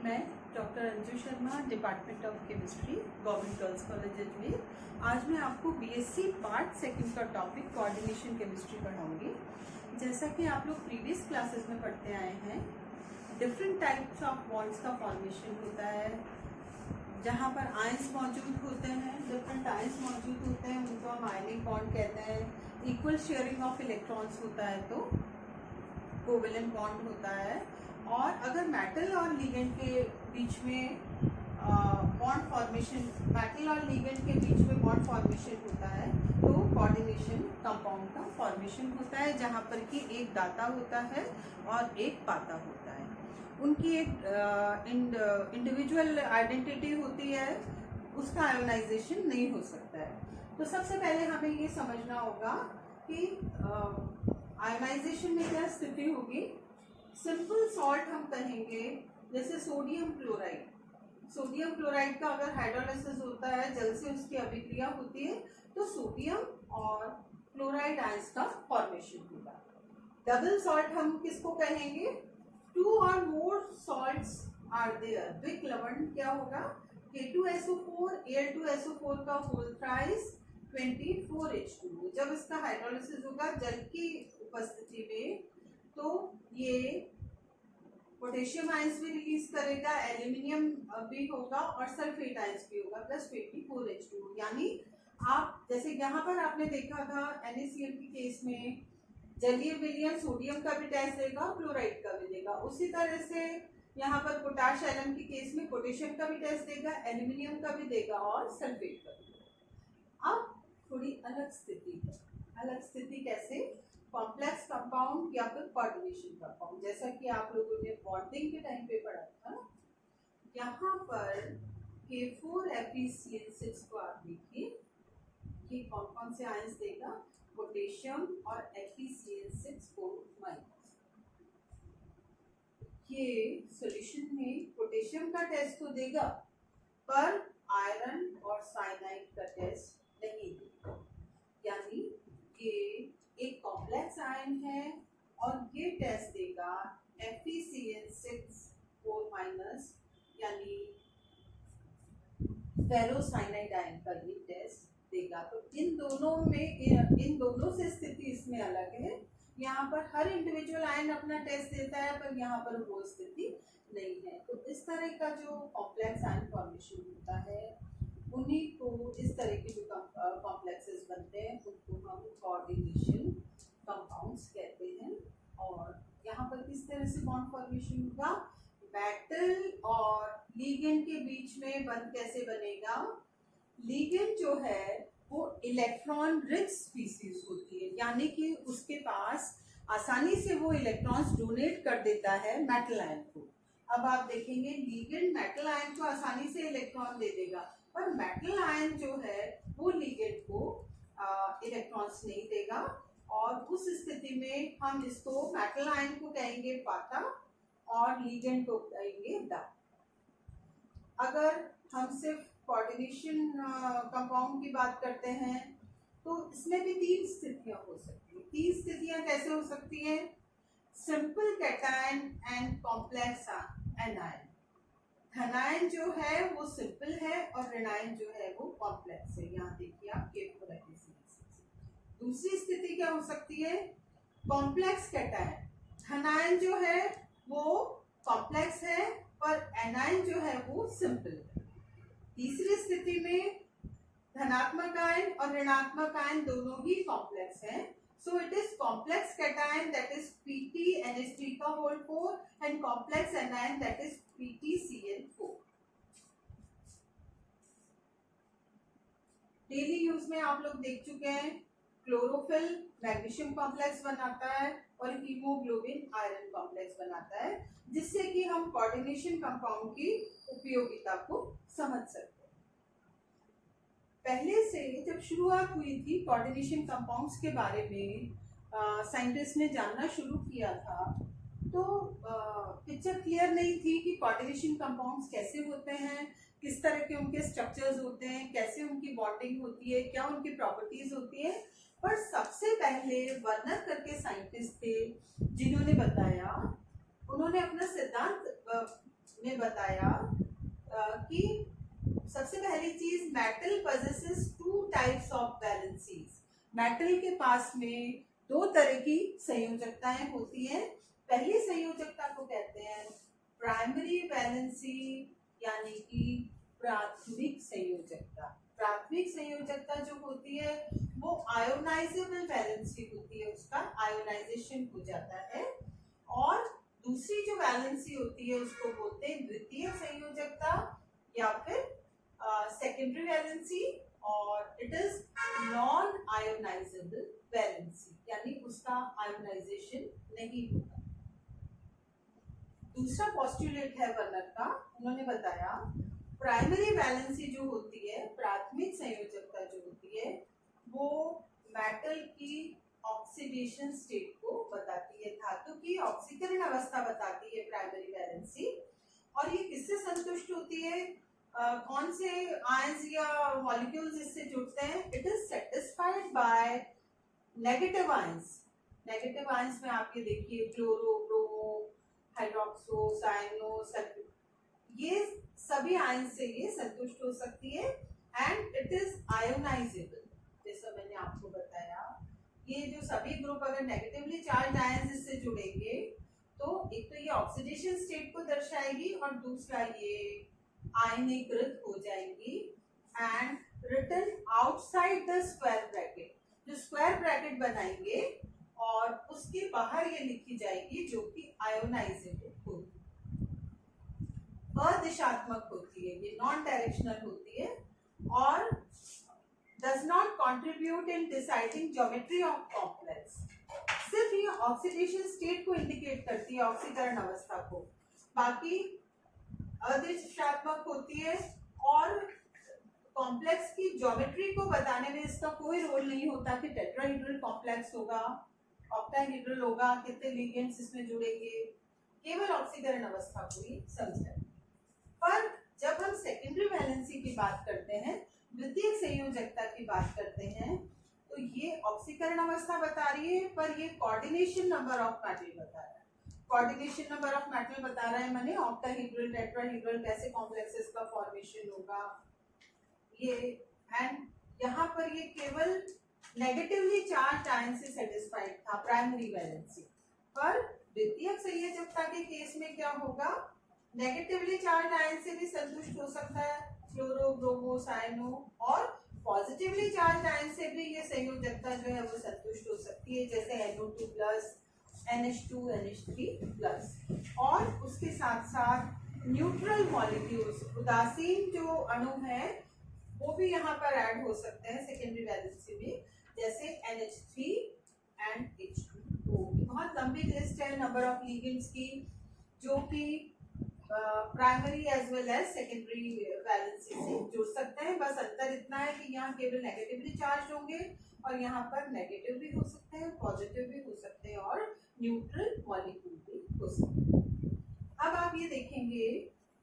मैं doctor Anju Sharma, department of chemistry, government girls college Ajmer. आज मैं आपको बीएससी पार्ट सेकंड का टॉपिक कोऑर्डिनेशन केमिस्ट्री पढ़ाऊंगी। जैसा कि आप लोग प्रीवियस क्लासेस में पढ़ते आए हैं, डिफरेंट टाइप्स ऑफ बॉन्ड्स का फॉर्मेशन होता है। जहाँ पर आयंस मौजूद होते हैं, डिफरेंट आयंस मौजूद होते हैं, उनको हम आयनिक बॉन्ड कहते हैं। इक्वल शेयरिंग ऑफ इलेक्ट्रॉन्स होता है तो कोवेलेंट बॉन्ड होता है। और अगर मेटल और लिगेंड के बीच में बॉन्ड फॉर्मेशन, मेटल और लिगेंड के बीच में बॉन्ड फॉर्मेशन होता है तो कोऑर्डिनेशन कंपाउंड का फॉर्मेशन होता है, जहाँ पर कि एक दाता होता है और एक पाता होता है। उनकी एक इंडिविजुअल आइडेंटिटी होती है, उसका आयोनाइजेशन नहीं हो सकता है। तो सबसे पहले हमें ये समझना होगा कि आयोनाइजेशन में क्या स्थिति होगी। सिंपल सॉल्ट हम कहेंगे, जैसे सोडियम क्लोराइड। सोडियम क्लोराइड का अगर हाइड्रोलाइसिस होता है, जल से उसकी अभिक्रिया होती है तो सोडियम और क्लोराइड आयंस का फॉर्मेशन होगा। डबल सॉल्ट हम किसको कहेंगे? टू और मोर सॉल्ट्स आर देयर। द्विक लवण क्या होगा? K2SO4 Al2SO4 का होल थ्राइस 24H2। जब इसका हाइड्रोलाइसिस होगा जल की उपस्थिति में तो ये पोटेशियम आयंस भी रिलीज करेगा, एल्यूमिनियम भी होगा और सल्फेट आयंस भी होगा, प्लस 24H2। यानी आप जैसे यहाँ पर आपने देखा था NaCl के केस में जलीय विलयन सोडियम का भी टेस्ट देगा, क्लोराइड का भी देगा। उसी तरह से यहाँ पर पोटाश एलम के केस में पोटेशियम का भी टेस्ट देगा, एल्यूमिनियम का भी देगा और सल्फेट का भी देगा। अब थोड़ी अलग स्थिति है। अलग स्थिति कैसे? कॉम्प्लेक्स कंपाउंड या फिर कोऑर्डिनेशन कंपाउंड, जैसा कि आप लोगों ने बॉन्डिंग के टाइम पे पढ़ा था। यहाँ पर K4FeCl6 को आप देखिए कि कौन से आयंस देगा, पोटेशियम और FeCl6 ये सॉल्यूशन में पोटेशियम का टेस्ट तो देगा पर आयरन और साइनाइड का टेस्ट नहीं देगा। यानी ये एक कॉम्प्लेक्स आयन है और ये टेस्ट देगा FeCl6 यानी फेरोसाइनाइड आयन का ये टेस्ट देगा। तो इन दोनों से स्थिति इसमें अलग है। यहाँ पर हर इंडिविजुअल आयन अपना टेस्ट देता है पर यहाँ पर वो स्थिति नहीं है। तो इस तरह का जो कॉम्प्लेक्स आयन फॉर्मेशन होता है, उन्हीं को इस तरह के जो कॉम्प्लेक्सेस बनते हैं उनको हम कोऑर्डिनेशन कंपाउंड्स कहते हैं। और यहाँ पर किस तरह से बॉन्ड फॉर्मेशन होगा? मेटल और लिगेंड के बीच में बंध कैसे बनेगा? लिगेंड जो है वो इलेक्ट्रॉन रिच स्पीसीज होती है, यानी कि उसके पास आसानी से वो इलेक्ट्रॉन्स डोनेट कर देता है मेटल आयन को। अब आप देखेंगे लिगेंड मेटल आयन को आसानी से इलेक्ट्रॉन दे देगा, पर मेटल आयन जो है वो लिगेंड को इलेक्ट्रॉन्स नहीं देगा। और उस स्थिति में हम इसको मेटल आयन को कहेंगे पाता और लिगेंड को कहेंगे दाता। अगर हम सिर्फ कोऑर्डिनेशन कंपाउंड की बात करते हैं तो इसमें भी तीन स्थितियां हो सकती हैं। तीन स्थितियां कैसे हो सकती हैं? Simple cation and complex anion. धनायन जो है वो सिंपल है और ऋणायन जो है वो कॉम्प्लेक्स है। यहाँ देखिए आप K4FeCl6। दूसरी स्थिति क्या हो सकती है? Complex cation. धनायन जो है वो कॉम्प्लेक्स है पर एनायन जो है वो सिंपल है। तीसरी स्थिति में धनात्मक आयन और ऋणात्मक आयन दोनों ही कॉम्प्लेक्स हैं। So it is complex cation, that is PtNH3 का whole 4 and complex anion that is PtCl4। Daily use में आप लोग देख चुके हैं, क्लोरोफिल मैग्नीशियम कॉम्प्लेक्स बनाता है और हीमोग्लोबिन आयरन कॉम्प्लेक्स बनाता है, जिससे कि हम कोऑर्डिनेशन कंपाउंड की उपयोगिता को समझ सकते हैं। पहले से जब शुरुआत हुई थी कोऑर्डिनेशन कंपाउंड्स के बारे में, साइंटिस्ट ने जानना शुरू किया था, तो पिक्चर क्लियर नहीं थी कि कोऑर्डिनेशन कंपाउंड्स कैसे होते हैं, किस तरह के उनके स्ट्रक्चर्स होते हैं, कैसे उनकी बॉन्डिंग होती है, क्या उनकी प्रॉपर्टीज होती है। पर सबसे पहले वर्नर करके साइंटिस्ट थे जिन्होंने बताया, उन्होंने अपना सिद्धांत में बताया कि सबसे पहली चीज, metal possesses two types of valencies. Metal के पास में दो तरह की संयोजकताएं होती हैं। पहली संयोजकता को कहते हैं प्राइमरी वैलेंसी, यानी कि प्राथमिक संयोजकता। प्राथमिक संयोजकता जो होती है वो आयोनाइजेबल वैलेंसी होती है, उसका आयोनाइजेशन हो जाता है। और दूसरी जो वैलेंसी होती है उसको बोलते हैं द्वितीय संयोजकता या फिर सेकेंडरी वैलेंसी, और it is non ionisable valency, यानी उसका आयोनाइजेशन नहीं होता। दूसरा पोस्टुलेट है वर्नर का, उन्होंने बताया प्राइमरी वैलेंसी जो होती है, प्राथमिक संयोजकता जो होती है, वो मेटल की ऑक्सीडेशन स्टेट को बताती है, धातु की ऑक्सीकरण अवस्था बताती है प्राइमरी वैलेंसी। और ये किससे संतुष्ट होती है, कौन से आयंस या मॉलिक्यूल्स इससे जुड़ते हैं? It is satisfied by negative ions. Negative ions में आप ये देखिए chloro, bromo, hydroxo, cyano, sulphur, ये सभी आयंस से ये संतुष्ट हो सकती है। एंड इट इज आयोनाइजेबल, जैसा मैंने आपको बताया। ये जो सभी ग्रुप अगर नेगेटिवली चार्ज आयंस इससे जुड़ेंगे तो एक तो ये ऑक्सीडेशन स्टेट को दर्शाएगी और दूसरा ये आयनीकृत हो जाएंगी and written outside the square bracket. जो स्क्वायर ब्रैकेट बनाएंगे और उसके बाहर ये लिखी जाएगी जो कि आयोनाइजेबल होगी, अदिशात्मक होती है, ये नॉन डायरेक्शनल होती है और does not contribute in deciding geometry of complex. सिर्फ ये ऑक्सीडेशन स्टेट को इंडिकेट करती है, ऑक्सीकरण अवस्था को, बाकी अदिशात्मक होती है और कॉम्प्लेक्स की ज्योमेट्री को बताने में इसका कोई रोल नहीं होता कि टेट्राहेड्रल कॉम्प्लेक्स होगा, ऑक्टाहेड्रल होगा, कितने लिगेंड्स इसमें जुड़ेंगे, केवल ऑक्सीकरण अवस्था को ही समझाए। पर जब हम सेकेंडरी वैलेंसी की बात करते हैं, द्वितीय संयोजकता की बात करते हैं, तो ये ऑक्सीकरण अवस्था बता रही है पर ये कोऑर्डिनेशन नंबर ऑफ मेटल बता रहा है। कोऑर्डिनेशन नंबर ऑफ मेटल बता रहा है, माने ऑक्टाहेड्रल, टेट्राहेड्रल कैसे कॉम्प्लेक्सेस का फॉर्मेशन होगा ये। एंड यहाँ पर ये केवल नेगेटिवली चार्ज आयन से सेटिस्फाइड था प्राइमरी वैलेंसी, पर द्वितीयक संयोजकता के केस में क्या होगा, नेगेटिवली चार्ज आयन से भी संतुष्ट हो सकता है, फ्लोरो, ब्रोमो, साइनो, और पॉजिटिवली चार्ज आयन से भी ये संयोजकता जो है वो संतुष्ट हो सकती है, जैसे NO2+, NH2, NH3+। और उसके साथ साथ न्यूट्रल मॉलिक्यूल्स, उदासीन जो अणु है वो भी यहाँ पर ऐड हो सकते हैं सेकेंडरी वैलेंसी में, जैसे NH3 एंड H2O। बहुत लंबी लिस्ट है नंबर ऑफ लिगेंड्स की जो कि primary as well as secondary valency से जुड़ सकते हैं। बस अंतर इतना है कि यहाँ केवल नेगेटिवली चार्ज होंगे और यहाँ पर नेगेटिव भी हो सकते हैं, पॉजिटिव भी हो सकते हैं और न्यूट्रल मॉलिक्यूल भी हो सकते हैं। अब आप ये देखेंगे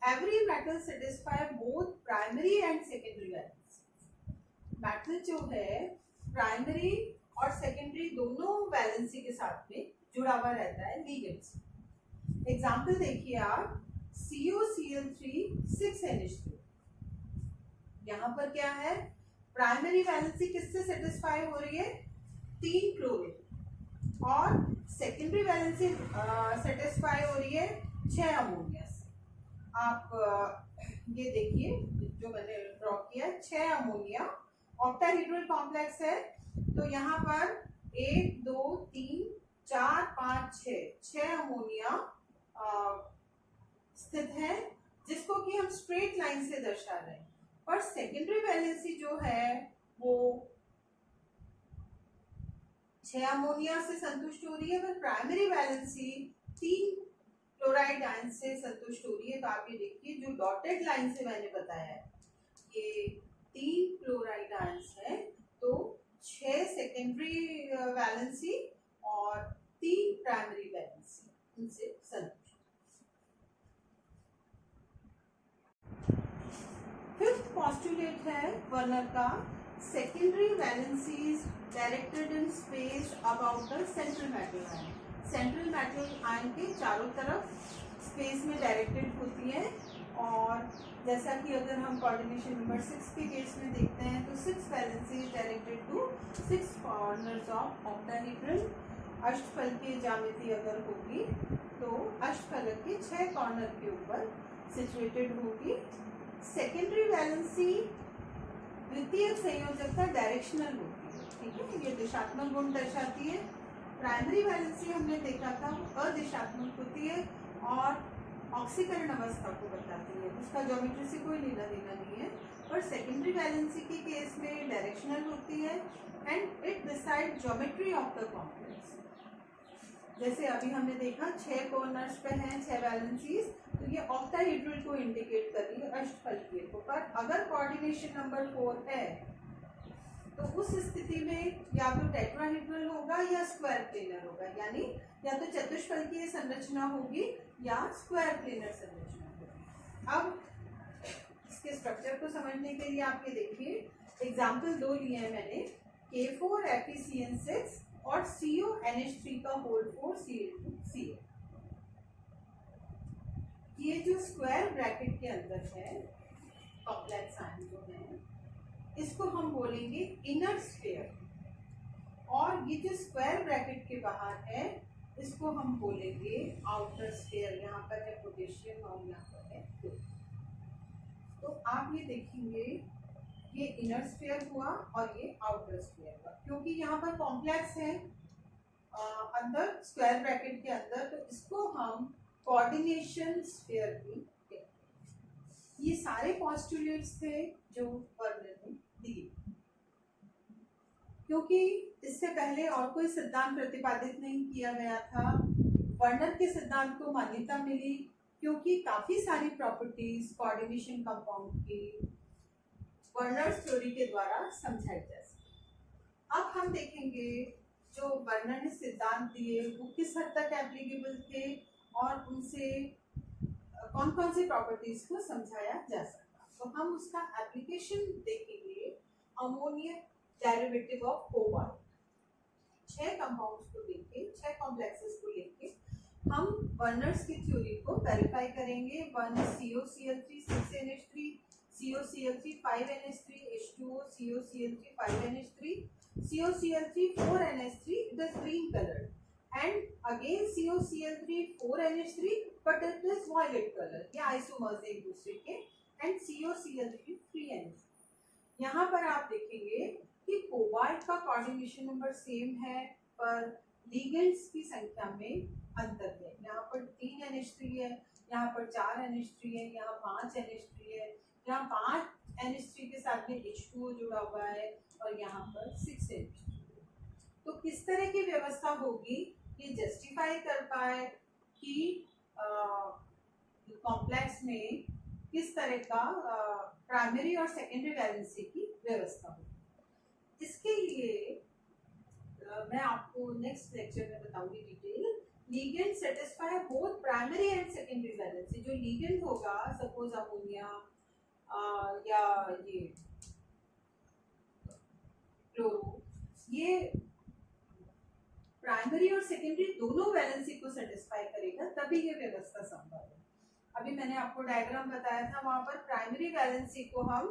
every metal satisfy both primary and secondary valency. Metal जो है प्राइमरी और सेकेंडरी दोनों वैलेंसी के साथ में जुड़ा हुआ रहता है लिगेंड्स। एग्जाम्पल देखिए आप, CuCl3 6NH2। यहाँ पर क्या है, प्राइमरी वैलेंसी किससे सेटिस्फाई हो रही है, 3 क्लोरीन, और सेकेंडरी वैलेंसी सेटिस्फाई हो रही है 6 अमोनिया से। आप ये देखिए जो मैंने ड्रॉ किया, 6 अमोनिया, ऑक्टाहेड्रल कॉम्प्लेक्स है, तो यहाँ पर 1 2 3 4 5 6 अमोनिया स्थित है, जिसको कि हम स्ट्रेट लाइन से दर्शा रहे हैं। पर सेकेंडरी वैलेंसी जो है वो 6 अमोनिया से संतुष्ट हो रही है, पर प्राइमरी वैलेंसी 3 क्लोराइड आयन से संतुष्ट हो रही है। तो आप ये देखिए जो डॉटेड लाइन से मैंने बताया है ये 3 क्लोराइड आयंस है, तो 6 सेकेंडरी वैलेंसी और 3 प्राइमरी वैलेंसी इनसे संतुष्ट। फिफ्थ पोस्टुलेट है वर्नर का, secondary valencies directed in space about the central metal ion. Central metal ion के चारों तरफ स्पेस में डायरेक्टेड होती है। और जैसा कि अगर हम कोऑर्डिनेशन नंबर 6 के केस में देखते हैं तो 6 valency is directed to 6 corners of octahedral. अष्टफलकीय ज्यामिति अगर होगी तो अष्टफलक के 6 कॉर्नर के ऊपर सिचुएटेड होगी। सेकेंडरी वैलेंसी द्वितीयक संयोजकता डायरेक्शनल होती है, ठीक है, ये दिशात्मक गुण दर्शाती है। प्राइमरी वैलेंसी हमने देखा था अदिशात्मक होती है और ऑक्सीकरण अवस्था को बताती है, उसका ज्योमेट्री से कोई लेना देना नहीं है। और सेकेंडरी वैलेंसी के केस में डायरेक्शनल होती है and it decide geometry of the complex. जैसे अभी हमने देखा 6 कॉर्नर्स पे हैं 6 वैलेंसीज, तो ये ऑक्टाहेड्रल को इंडिकेट कर रही है अष्टफलकीय को। पर अगर कोऑर्डिनेशन नंबर 4 है तो उस स्थिति में या तो टेट्राहेड्रल होगा या स्क्वायर प्लेनर होगा, यानी या तो चतुष्फलकीय संरचना होगी या स्क्वायर प्लेनर संरचना होगी। अब इसके स्ट्रक्चर को समझने के लिए आप ये देखिए, एग्जाम्पल 2 लिए हैं मैंने, K4 FeCN6 और CONH3 का होल 4 Cl2Ca। ये जो स्क्वायर ब्रैकेट के अंदर है कॉम्प्लेक्स आयन जो है, इसको हम बोलेंगे इनर स्फीयर, और ये जो स्क्वायर ब्रैकेट के बाहर है इसको हम बोलेंगे आउटर स्फीयर। यहाँ पर है पोटेशियम और यहाँ पर है क्लोरीन। तो आप ये देखेंगे ये इनर स्फीयर हुआ और ये आउटर स्फीयर हुआ, क्योंकि यहाँ पर कॉम्प्लेक्स है अंदर स्क्वायर ब्रैकेट के अंदर, तो इसको हम कोऑर्डिनेशन स्फीयर भी कहते हैं। ये सारे पोस्टुलेट्स थे जो वर्नर ने दिए, क्योंकि इससे पहले और कोई सिद्धांत प्रतिपादित नहीं किया गया था। वर्नर के सिद्धांत को मान्यता मिली क्योंकि काफी सारी प्रॉपर्टीज कोऑर्डिनेशन कंपाउंड की वर्नर्स थ्योरी के द्वारा समझाई जा सकती। अब हम देखेंगे जो वर्नर ने सिद्धांत दिए वो किस हद तक एप्लीकेबल थे और उनसे कौन कौन सी प्रॉपर्टीज को समझाया जा सकता। तो हम उसका एप्लीकेशन देखेंगे। Ammonia derivative of cobalt, 6 compounds को लेके 6 कॉम्प्लेक्सेस को लेके हम वर्नर्स की थ्योरी को वेरीफाई करेंगे। 1 COCl3 6NH3, COCl3 5NH3, H2O, COCl3 5NH3, COCl3 4NH3, it is green colored, and again COCl3 4NH3 but it is violet color, ये isomers एक दूसरे के, and COCl3 3NH3। यहाँ पर आप देखेंगे कि कोबाल्ट का कोऑर्डिनेशन नंबर सेम है पर लिगेंड्स की संख्या में अंतर है। यहाँ पर 3 NH3 है, यहाँ पर 4 NH3 है, यहाँ 5 NH3 है, यहाँ 5 NH3 के साथ में H2O जुड़ा हुआ है और यहाँ पर 6 NH3। तो किस तरह की व्यवस्था होगी ये जस्टिफाई कर पाए कि कॉम्प्लेक्स में किस तरह का प्राइमरी और सेकेंडरी वैलेंसी की व्यवस्था होगी। इसके लिए मैं आपको नेक्स्ट लेक्चर में बताऊंगी detail. Ligand satisfy both primary and secondary valency. जो लिगेंड होगा सपोज अमोनिया या ये क्लोरो, ये प्राइमरी और सेकेंडरी दोनों वैलेंसी को सेटिस्फाई करेगा, तभी ये व्यवस्था संभव है। अभी मैंने आपको डायग्राम बताया था, वहां पर प्राइमरी वैलेंसी को हम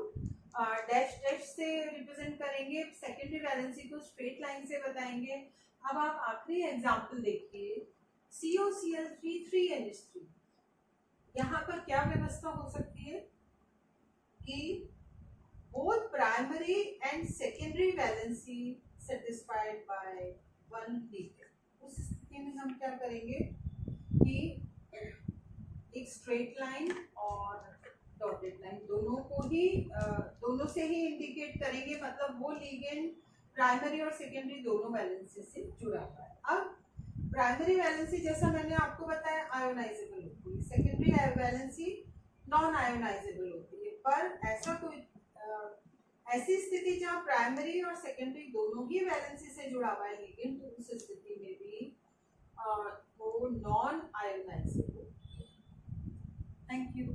डैश डैश से रिप्रेजेंट करेंगे, सेकेंडरी वैलेंसी को स्ट्रेट लाइन से बताएंगे। अब आप आखिरी एग्जांपल देखिए, COCl3 3NH3। यहाँ पर क्या व्यवस्था हो सकती है कि both primary and secondary valency satisfied by one ligand. उस स्थिति में हम क्या करेंगे कि एक स्ट्रेट लाइन और डॉटेड लाइन दोनों से ही इंडिकेट करेंगे, मतलब वो लिगेंड प्राइमरी और सेकेंडरी दोनों वैलेंसी से जुड़ा हुआ है। अब प्राइमरी वैलेंसी जैसा मैंने आपको बताया आयोनाइजेबल होती है, सेकेंडरी वैलेंसी नॉन आयोनाइजेबल होती है। पर ऐसा कोई ऐसी स्थिति जहाँ प्राइमरी और सेकेंडरी दोनों ही वैलेंसी से जुड़ा हुआ है लिगेंड, तो उस स्थिति में भी वो नॉन आयोनाइजेबल। Thank you.